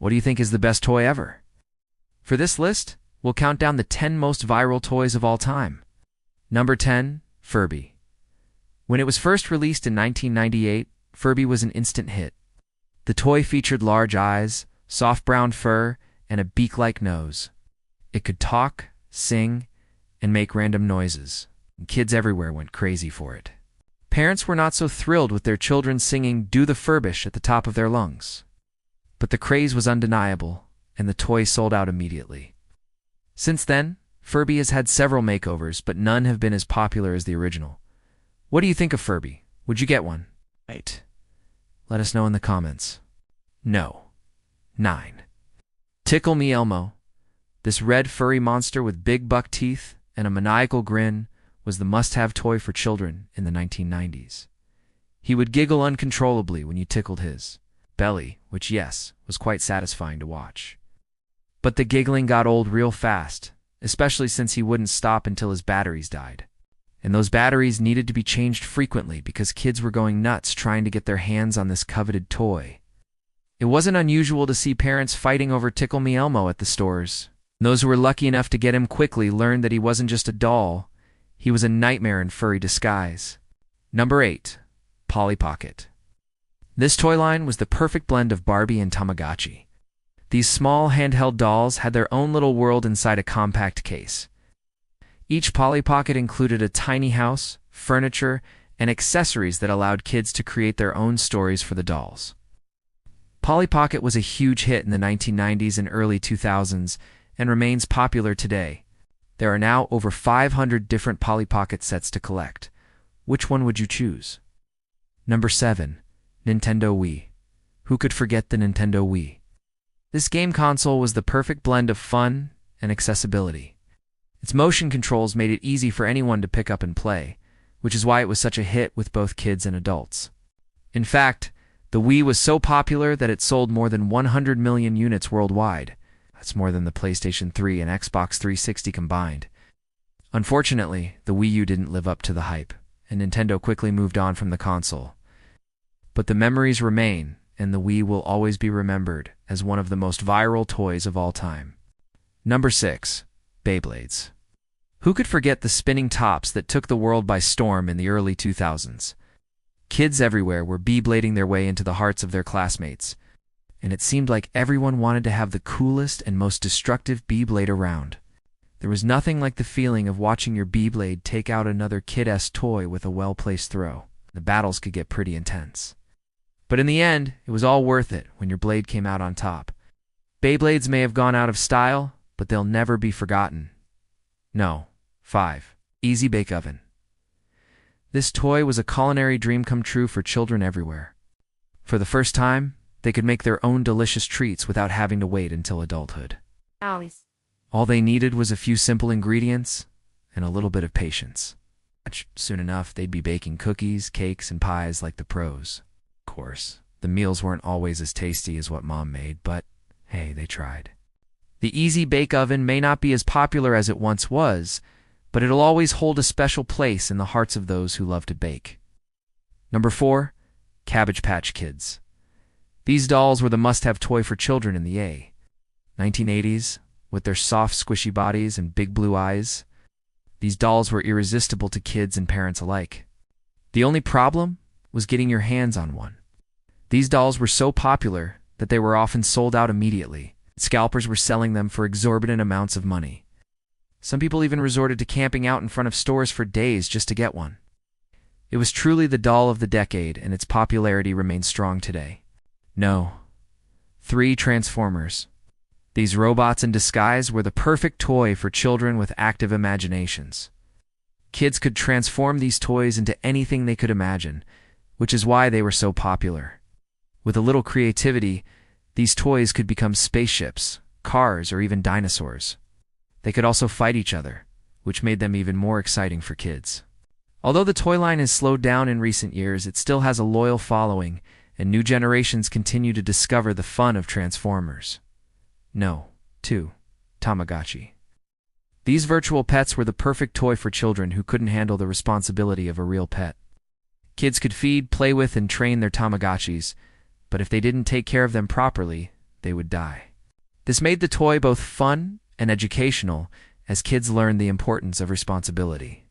What do you think is the best toy ever? For this list, we'll count down the 10 most viral toys of all time. Number 10, Furby. When it was first released in 1998, Furby was an instant hit. The toy featured large eyes, soft brown fur, and a beak-like nose. It could talk, sing, and make random noises. Kids everywhere went crazy for it. Parents were not so thrilled with their children singing "Do the Furbish" at the top of their lungs. But the craze was undeniable, and the toy sold out immediately. Since then, Furby has had several makeovers, but none have been as popular as the original. What do you think of Furby? Would you get one? 8. Let us know in the comments. No. 9. Tickle Me Elmo. This red furry monster with big buck teeth and a maniacal grin was the must-have toy for children in the 1990s. He would giggle uncontrollably when you tickled his belly, which, yes, was quite satisfying to watch. But the giggling got old real fast, especially since he wouldn't stop until his batteries died. And those batteries needed to be changed frequently because kids were going nuts trying to get their hands on this coveted toy. It wasn't unusual to see parents fighting over Tickle Me Elmo at the stores. Those who were lucky enough to get him quickly learned that he wasn't just a doll, he was a nightmare in furry disguise. Number 8. Polly Pocket. This toy line was the perfect blend of Barbie and Tamagotchi. These small handheld dolls had their own little world inside a compact case. Each Polly Pocket included a tiny house, furniture, and accessories that allowed kids to create their own stories for the dolls. Polly Pocket was a huge hit in the 1990s and early 2000s and remains popular today. There are now over 500 different Polly Pocket sets to collect. Which one would you choose? Number 7. Nintendo Wii. Who could forget the Nintendo Wii? This game console was the perfect blend of fun and accessibility. Its motion controls made it easy for anyone to pick up and play, which is why it was such a hit with both kids and adults. In fact, the Wii was so popular that it sold more than 100 million units worldwide. That's more than the PlayStation 3 and Xbox 360 combined. Unfortunately, the Wii U didn't live up to the hype, and Nintendo quickly moved on from the console. But the memories remain, and the Wii will always be remembered as one of the most viral toys of all time. Number 6. Beyblades. Who could forget the spinning tops that took the world by storm in the early 2000s? Kids everywhere were Beyblading their way into the hearts of their classmates, and it seemed like everyone wanted to have the coolest and most destructive Beyblade around. There was nothing like the feeling of watching your Beyblade take out another kid-esque toy with a well-placed throw. The battles could get pretty intense. But in the end, it was all worth it when your blade came out on top. Beyblades may have gone out of style, but they'll never be forgotten. No. 5. Easy Bake Oven. This toy was a culinary dream come true for children everywhere. For the first time, they could make their own delicious treats without having to wait until adulthood. All they needed was a few simple ingredients and a little bit of patience. Soon enough, they'd be baking cookies, cakes, and pies like the pros. Of course, the meals weren't always as tasty as what Mom made, but hey, they tried. The Easy Bake Oven may not be as popular as it once was, but it'll always hold a special place in the hearts of those who love to bake. Number 4. Cabbage Patch Kids. These dolls were the must-have toy for children in the 1980s, with their soft, squishy bodies and big blue eyes. These dolls were irresistible to kids and parents alike. The only problem was getting your hands on one. These dolls were so popular that they were often sold out immediately. Scalpers were selling them for exorbitant amounts of money. Some people even resorted to camping out in front of stores for days just to get one. It was truly the doll of the decade, and its popularity remains strong today. No. 3. Transformers. These robots in disguise were the perfect toy for children with active imaginations. Kids could transform these toys into anything they could imagine, which is why they were so popular. With a little creativity, these toys could become spaceships, cars, or even dinosaurs. They could also fight each other, which made them even more exciting for kids. Although the toy line has slowed down in recent years, it still has a loyal following, and new generations continue to discover the fun of Transformers. No. 2. Tamagotchi. These virtual pets were the perfect toy for children who couldn't handle the responsibility of a real pet. Kids could feed, play with, and train their Tamagotchis, but if they didn't take care of them properly, they would die. This made the toy both fun and educational as kids learned the importance of responsibility.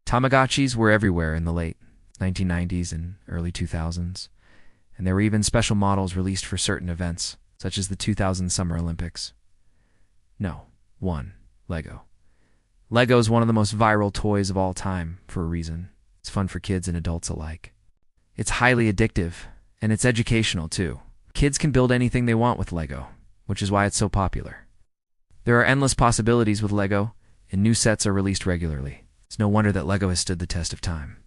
Tamagotchis were everywhere in the late 1990s and early 2000s, and there were even special models released for certain events, such as the 2000 Summer Olympics. No. 1. Lego. Lego is one of the most viral toys of all time for a reason. It's fun for kids and adults alike. It's highly addictive, and it's educational too. Kids can build anything they want with Lego, which is why it's so popular. There are endless possibilities with Lego, and new sets are released regularly. It's no wonder that Lego has stood the test of time.